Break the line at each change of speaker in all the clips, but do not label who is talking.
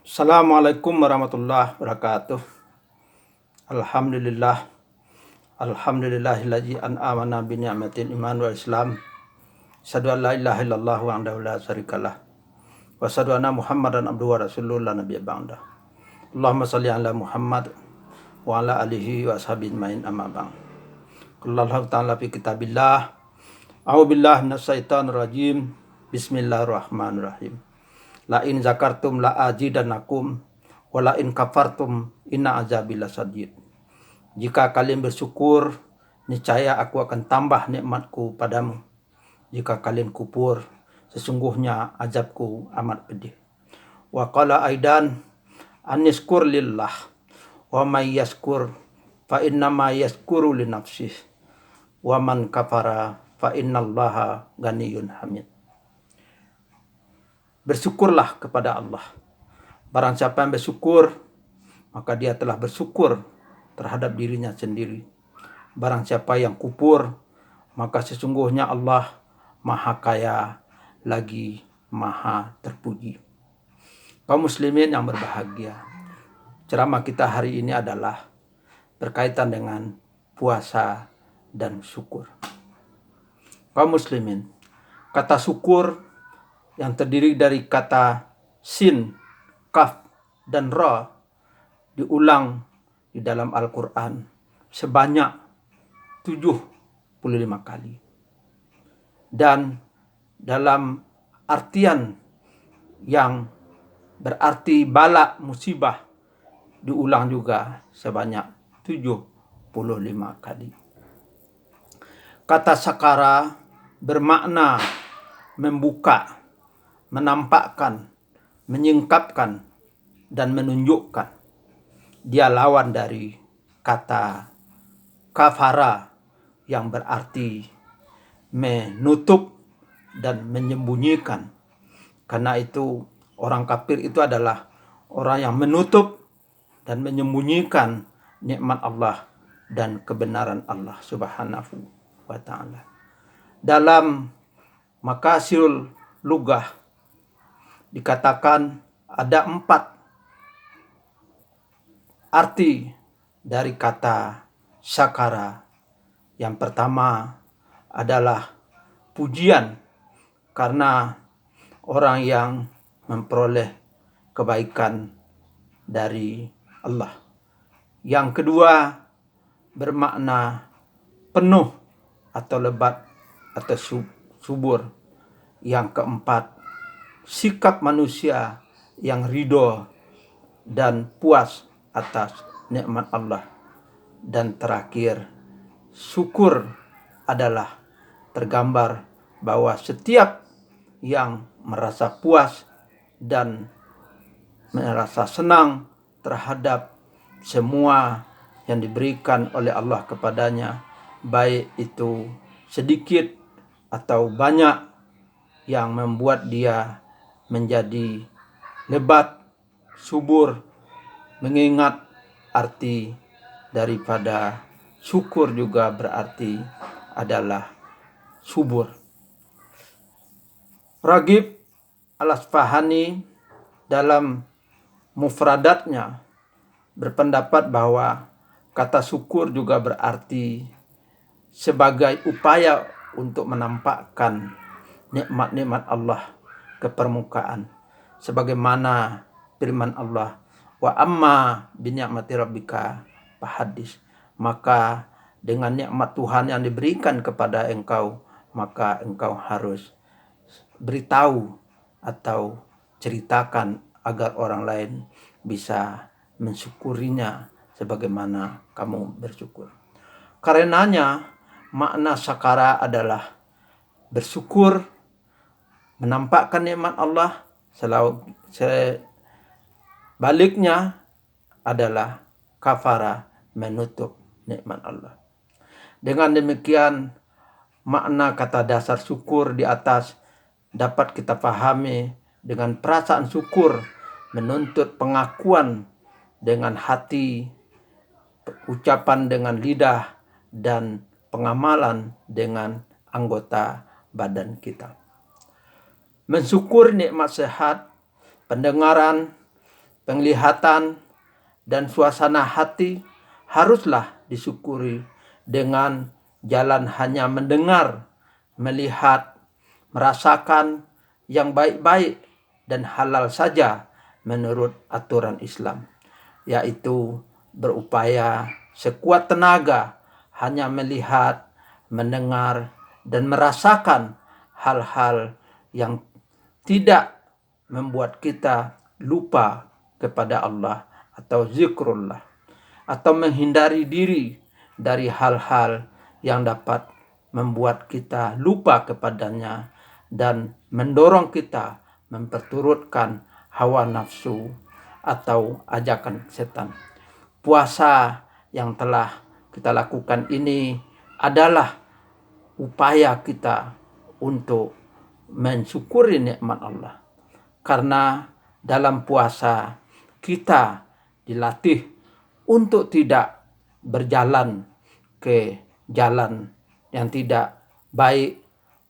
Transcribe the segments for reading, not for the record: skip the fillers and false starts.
Assalamualaikum warahmatullahi wabarakatuh. Alhamdulillah. Alhamdulillahilladzi an'amana bi ni'matil iman wal islam. Asyhadu an la ilaha illallah wahdahu la syarikalah. Wa asyhadu anna Muhammadan abduhu wa rasuluhu la nabiyya ba'da. Allahumma shalli ala Muhammad wa ala alihi wa ashabihi ajmain amma ba'd. Qala Allah ta'ala fi kitabillah. A'udzu billahi minasyaitonir rajim. Bismillahirrahmanirrahim. La in zakartum la azidannakum wa la in kafartum inna azabi lasadid. Jika kalian bersyukur, niscaya aku akan tambah nikmatku padamu. Jika kalian kufur, sesungguhnya azabku amat pedih. Wa qala aidan aniskur lillah wa may yaskur fa innama yaskuru li nafsih wa man kafara fa innallaha ganiyyun hamid. Bersyukurlah kepada Allah. Barang siapa yang bersyukur, maka dia telah bersyukur terhadap dirinya sendiri. Barang siapa yang kufur, maka sesungguhnya Allah Maha Kaya lagi Maha Terpuji. Kaum muslimin yang berbahagia, ceramah kita hari ini adalah berkaitan dengan puasa dan syukur. Kaum muslimin, kata syukur yang terdiri dari kata sin, kaf, dan ra diulang di dalam Al-Quran sebanyak 75 kali. Dan dalam artian yang berarti bala musibah diulang juga sebanyak 75 kali. Kata sakara bermakna membuka, menampakkan, menyingkapkan, dan menunjukkan. Dia lawan dari kata kafara yang berarti menutup dan menyembunyikan. Karena itu orang kafir itu adalah orang yang menutup dan menyembunyikan nikmat Allah dan kebenaran Allah Subhanahu wa ta'ala. Dalam Makasirul Lughah dikatakan ada 4 arti dari kata syakara. Yang pertama adalah pujian karena orang yang memperoleh kebaikan dari Allah. Yang kedua bermakna penuh atau lebat atau subur. Yang keempat, sikap manusia yang ridho dan puas atas nikmat Allah. Dan terakhir, syukur adalah tergambar bahwa setiap yang merasa puas dan merasa senang terhadap semua yang diberikan oleh Allah kepadanya, baik itu sedikit atau banyak, yang membuat dia menjadi lebat, subur, mengingat arti daripada syukur juga berarti adalah subur. Raghib Al-Asfahani dalam mufradatnya berpendapat bahwa kata syukur juga berarti sebagai upaya untuk menampakkan nikmat-nikmat Allah ke permukaan, sebagaimana firman Allah, wa amma bi ni'mati rabbika fahadis. Maka dengan nikmat Tuhan yang diberikan kepada engkau, maka engkau harus beritahu atau ceritakan agar orang lain bisa mensyukurinya sebagaimana kamu bersyukur. Karenanya makna syakara adalah bersyukur, menampakkan nikmat Allah, sebaliknya adalah kafara, menutup nikmat Allah. Dengan demikian, makna kata dasar syukur di atas dapat kita pahami dengan perasaan syukur, menuntut pengakuan dengan hati, ucapan dengan lidah, dan pengamalan dengan anggota badan kita. Mensyukur nikmat sehat, pendengaran, penglihatan, dan suasana hati haruslah disyukuri dengan jalan hanya mendengar, melihat, merasakan yang baik-baik dan halal saja menurut aturan Islam, yaitu berupaya sekuat tenaga hanya melihat, mendengar, dan merasakan hal-hal yang tidak membuat kita lupa kepada Allah atau zikrullah, atau menghindari diri dari hal-hal yang dapat membuat kita lupa kepadanya dan mendorong kita memperturutkan hawa nafsu atau ajakan setan. Puasa yang telah kita lakukan ini adalah upaya kita untuk mensyukuri nikmat Allah. Karena dalam puasa kita dilatih untuk tidak berjalan ke jalan yang tidak baik,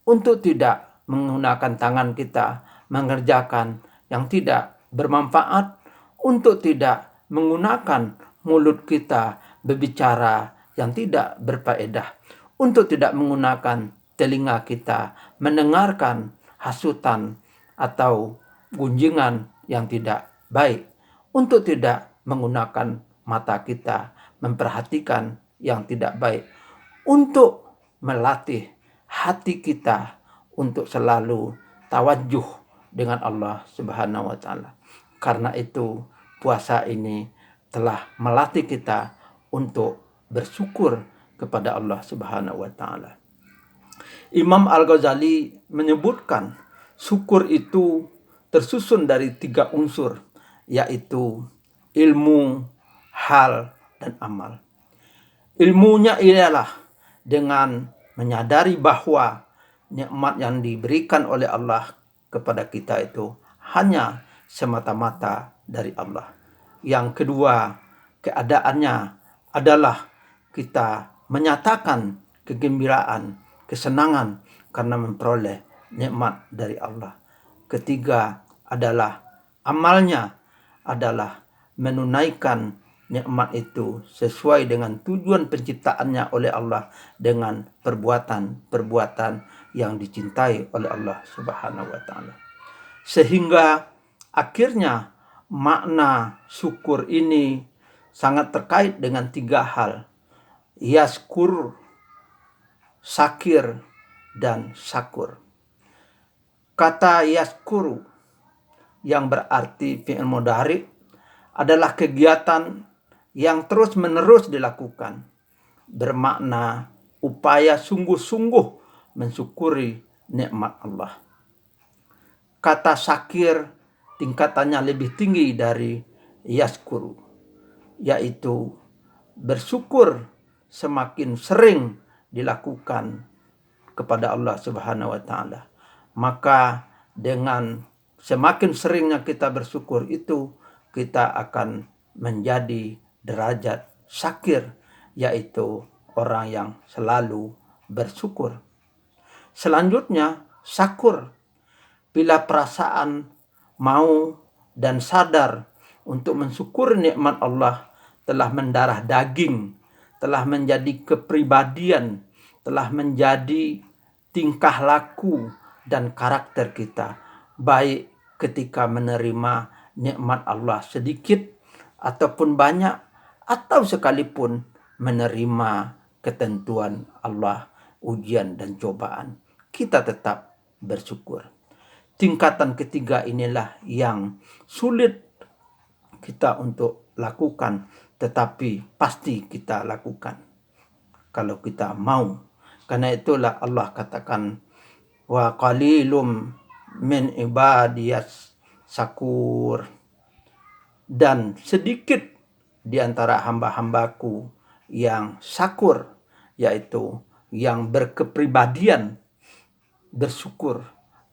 untuk tidak menggunakan tangan kita mengerjakan yang tidak bermanfaat, untuk tidak menggunakan mulut kita berbicara yang tidak berfaedah, untuk tidak menggunakan telinga kita mendengarkan hasutan atau gunjingan yang tidak baik, untuk tidak menggunakan mata kita memperhatikan yang tidak baik, untuk melatih hati kita untuk selalu tawajuh dengan Allah Subhanahu wa taala. Karena itu puasa ini telah melatih kita untuk bersyukur kepada Allah Subhanahu wa taala. Imam Al-Ghazali menyebutkan syukur itu tersusun dari 3 unsur, yaitu ilmu, hal, dan amal. Ilmunya ialah dengan menyadari bahwa nikmat yang diberikan oleh Allah kepada kita itu hanya semata-mata dari Allah. Yang kedua, keadaannya adalah kita menyatakan kegembiraan, kesenangan karena memperoleh nikmat dari Allah. Ketiga adalah amalnya adalah menunaikan nikmat itu sesuai dengan tujuan penciptaannya oleh Allah dengan perbuatan-perbuatan yang dicintai oleh Allah Subhanahu wa taala. Sehingga akhirnya makna syukur ini sangat terkait dengan 3 hal. Yaskur, sakir, dan sakur. Kata yaskuru yang berarti fi'il mudhari adalah kegiatan yang terus-menerus dilakukan, bermakna upaya sungguh-sungguh mensyukuri nikmat Allah. Kata sakir tingkatannya lebih tinggi dari yaskuru, yaitu bersyukur semakin sering dilakukan kepada Allah Subhanahu wa taala. Maka dengan semakin seringnya kita bersyukur itu, kita akan menjadi derajat syakir, yaitu orang yang selalu bersyukur. Selanjutnya, sakur. Bila perasaan mau dan sadar untuk mensyukur nikmat Allah telah mendarah daging, telah menjadi kepribadian, telah menjadi tingkah laku dan karakter kita, baik ketika menerima nikmat Allah sedikit ataupun banyak, atau sekalipun menerima ketentuan Allah, ujian dan cobaan, kita tetap bersyukur. Tingkatan ketiga inilah yang sulit kita untuk lakukan, tetapi pasti kita lakukan kalau kita mau. Karena itulah Allah katakan, wa qalilum min ibadiyas sakur, dan sedikit di antara hamba-hambaku yang sakur, yaitu yang berkepribadian bersyukur,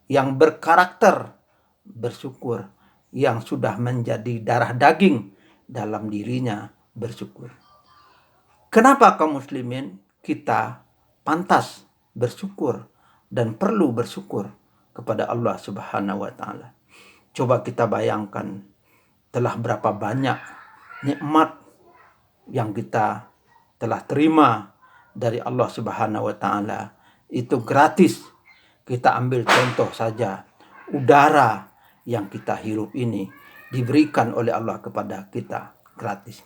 yang berkarakter bersyukur, yang sudah menjadi darah daging dalam dirinya bersyukur. Kenapa kaum muslimin kita pantas bersyukur dan perlu bersyukur kepada Allah Subhanahu wa taala? Coba kita bayangkan, telah berapa banyak nikmat yang kita telah terima dari Allah Subhanahu wa taala. Itu gratis. Kita ambil contoh saja, udara yang kita hirup ini diberikan oleh Allah kepada kita gratis.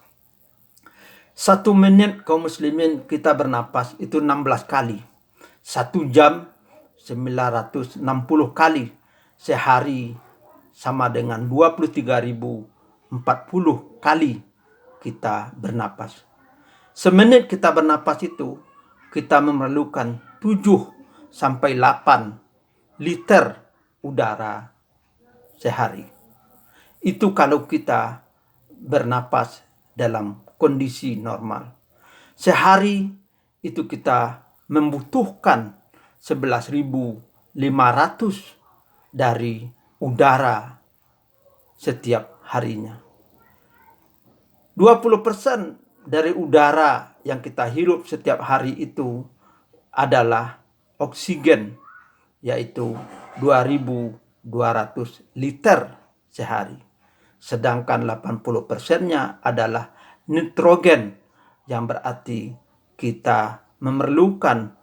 1 menit kaum muslimin kita bernapas itu 16 kali. 1 jam 960 kali. Sehari sama dengan 23.040 kali kita bernapas. Semenit kita bernapas itu kita memerlukan 7 sampai 8 liter udara sehari. Itu kalau kita bernapas dalam kondisi normal. Sehari itu kita membutuhkan 11.500 dari udara setiap harinya. 20% dari udara yang kita hirup setiap hari itu adalah oksigen, yaitu 2.200 liter sehari. Sedangkan 80%-nya adalah nitrogen, yang berarti kita memerlukan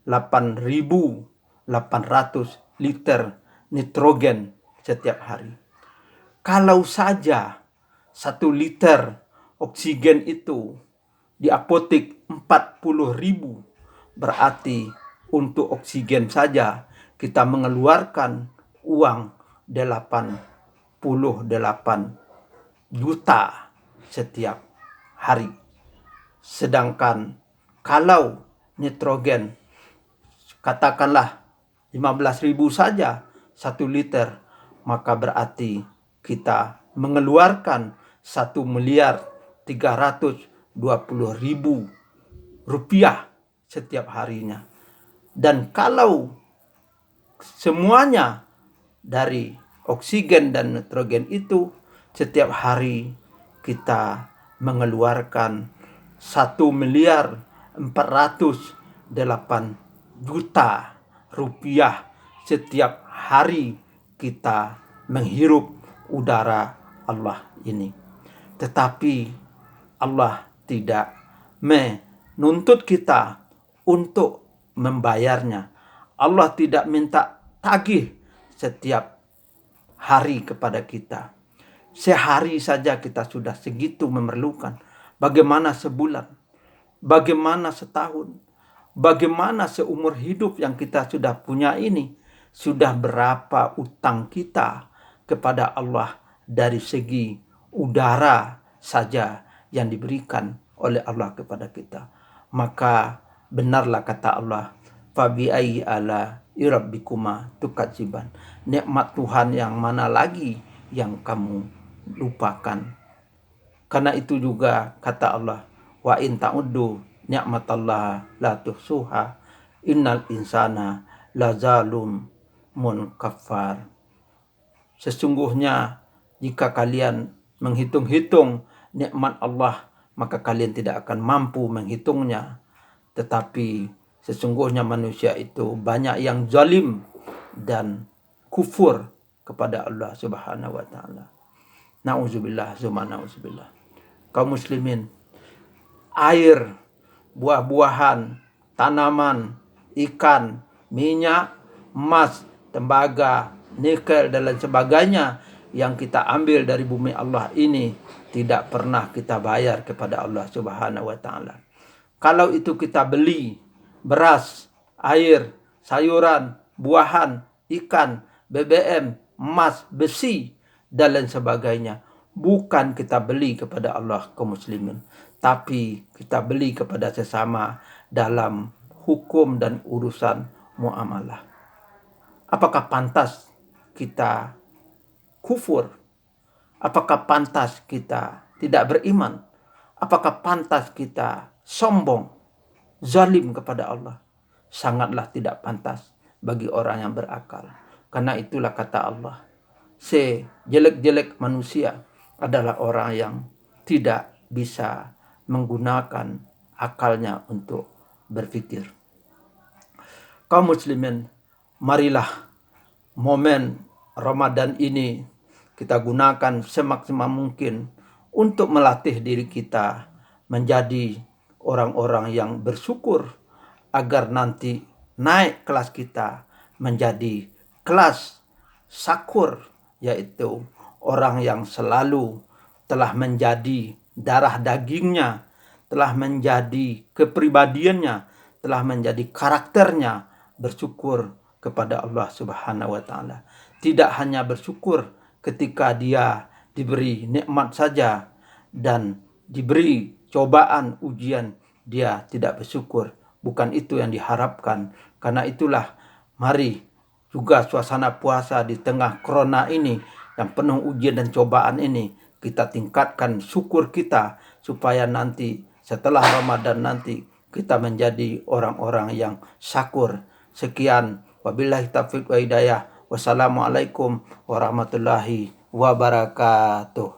8.800 liter nitrogen setiap hari. Kalau saja 1 liter oksigen itu di apotek 40.000, berarti untuk oksigen saja kita mengeluarkan uang 88 juta setiap hari. Sedangkan kalau nitrogen katakanlah 15.000 saja 1 liter, maka berarti kita mengeluarkan 1.320.000 rupiah setiap harinya. Dan kalau semuanya dari oksigen dan nitrogen itu setiap hari kita mengeluarkan 1.408 juta rupiah setiap hari kita menghirup udara Allah ini. Tetapi Allah tidak menuntut kita untuk membayarnya. Allah tidak minta tagih setiap hari kepada kita. Sehari saja kita sudah segitu memerlukan. Bagaimana sebulan? Bagaimana setahun? Bagaimana seumur hidup yang kita sudah punya ini? Sudah berapa utang kita kepada Allah dari segi udara saja yang diberikan oleh Allah kepada kita. Maka benarlah kata Allah, fabi ayyi ala rabbikuma tukadziban. Nikmat Tuhan yang mana lagi yang kamu lupakan? Karena itu juga kata Allah, wa in ta'uddu ni'matallah la tuhsuha innal insana lazalum munkafar. Sesungguhnya jika kalian menghitung-hitung nikmat Allah, maka kalian tidak akan mampu menghitungnya. Tetapi sesungguhnya manusia itu banyak yang zalim dan kufur kepada Allah Subhanahu wa taala. Nauzubillah, summa nauzubillah. Kaum muslimin, air, buah-buahan, tanaman, ikan, minyak, emas, tembaga, nikel dan lain sebagainya yang kita ambil dari bumi Allah ini tidak pernah kita bayar kepada Allah Subhanahu wa taala. Kalau itu kita beli beras, air, sayuran, buahan, ikan, BBM, emas, besi dan lain sebagainya, bukan kita beli kepada Allah kaum muslimin, tapi kita beli kepada sesama dalam hukum dan urusan muamalah. Apakah pantas kita kufur? Apakah pantas kita tidak beriman? Apakah pantas kita sombong, zalim kepada Allah? Sangatlah tidak pantas bagi orang yang berakal. Karena itulah kata Allah, sejelek-jelek manusia adalah orang yang tidak bisa menggunakan akalnya untuk berpikir. Kaum muslimin, marilah momen Ramadan ini kita gunakan semaksimal mungkin untuk melatih diri kita menjadi orang-orang yang bersyukur, agar nanti naik kelas kita menjadi kelas syakur, yaitu orang yang selalu telah menjadi darah dagingnya, telah menjadi kepribadiannya, telah menjadi karakternya bersyukur kepada Allah Subhanahu wa taala. Tidak hanya bersyukur ketika dia diberi nikmat saja dan diberi cobaan, ujian, dia tidak bersyukur. Bukan itu yang diharapkan. Karena itulah mari juga suasana puasa di tengah corona ini yang penuh ujian dan cobaan ini, kita tingkatkan syukur kita supaya nanti setelah Ramadan nanti kita menjadi orang-orang yang syakur. Sekian, wabillahi taufiq wa hidayah. Wassalamualaikum warahmatullahi wabarakatuh.